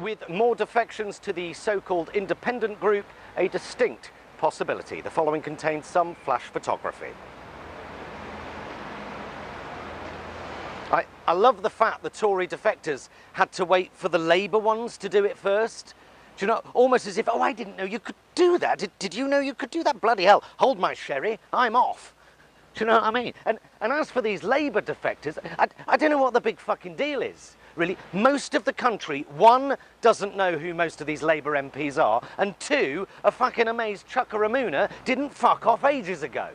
with more defections to the so-called independent group a distinct possibility. The following contains some flash photography. I love the fact the Tory defectors had to wait for the Labour ones to do it first. Do you know, almost as if, oh, I didn't know you could do that. Did you know you could do that? Bloody hell, hold my sherry, I'm off. Do you know what I mean? And as for these Labour defectors, I don't know what the big fucking deal is, really. Most of the country, one, doesn't know who most of these Labour MPs are, and two, a fucking amazed Chuckaramuna didn't fuck off ages ago.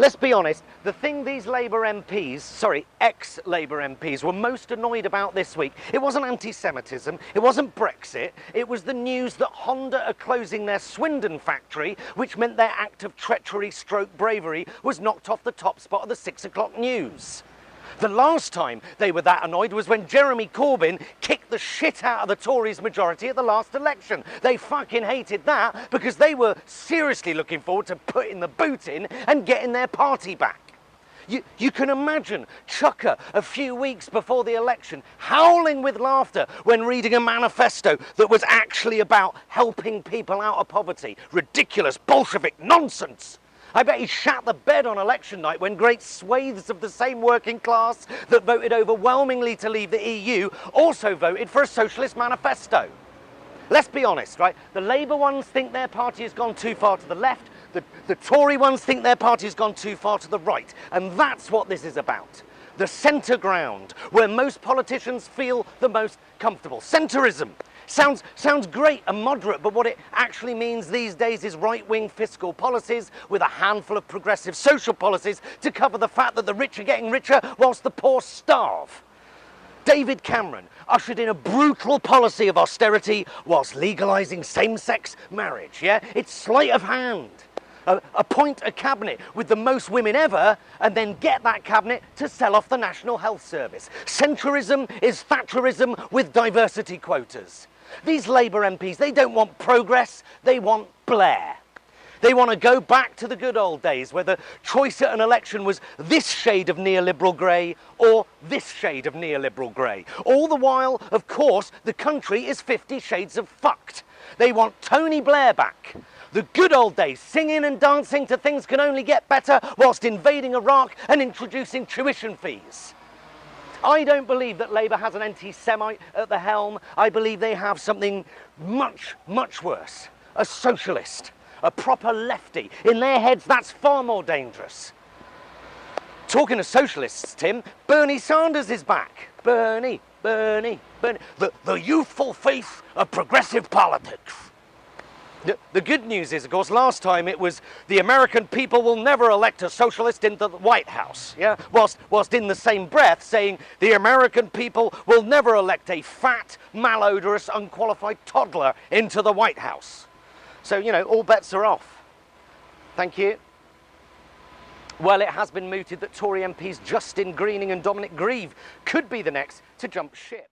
Let's be honest, the thing these Labour MPs, sorry, ex-Labour MPs, were most annoyed about this week, it wasn't anti-Semitism, it wasn't Brexit, it was the news that Honda are closing their Swindon factory, which meant their act of treachery stroke bravery was knocked off the top spot of the 6 o'clock news. The last time they were that annoyed was when Jeremy Corbyn kicked the shit out of the Tories' majority at the last election. They fucking hated that because they were seriously looking forward to putting the boot in and getting their party back. You can imagine Chucker a few weeks before the election howling with laughter when reading a manifesto that was actually about helping people out of poverty. Ridiculous Bolshevik nonsense. I bet he shat the bed on election night when great swathes of the same working class that voted overwhelmingly to leave the EU also voted for a socialist manifesto. Let's be honest, right? The Labour ones think their party has gone too far to the left, the Tory ones think their party has gone too far to the right, and that's what this is about. The centre ground, where most politicians feel the most comfortable. Centreism. Sounds great and moderate, but what it actually means these days is right-wing fiscal policies with a handful of progressive social policies to cover the fact that the rich are getting richer whilst the poor starve. David Cameron ushered in a brutal policy of austerity whilst legalising same-sex marriage, yeah? It's sleight of hand. Appoint a cabinet with the most women ever and then get that cabinet to sell off the National Health Service. Centreism is Thatcherism with diversity quotas. These Labour MPs, they don't want progress, they want Blair. They want to go back to the good old days where the choice at an election was this shade of neoliberal grey or this shade of neoliberal grey. All the while, of course, the country is 50 shades of fucked. They want Tony Blair back. The good old days, singing and dancing to Things Can Only Get Better whilst invading Iraq and introducing tuition fees. I don't believe that Labour has an anti-Semite at the helm. I believe they have something much, much worse. A socialist, a proper lefty. In their heads, that's far more dangerous. Talking of socialists, Tim, Bernie Sanders is back. Bernie. The youthful faith of progressive politics. The good news is, of course, last time it was the American people will never elect a socialist into the White House, yeah? Whilst in the same breath saying the American people will never elect a fat, malodorous, unqualified toddler into the White House. So, you know, all bets are off. Thank you. Well, it has been mooted that Tory MPs Justin Greening and Dominic Grieve could be the next to jump ship.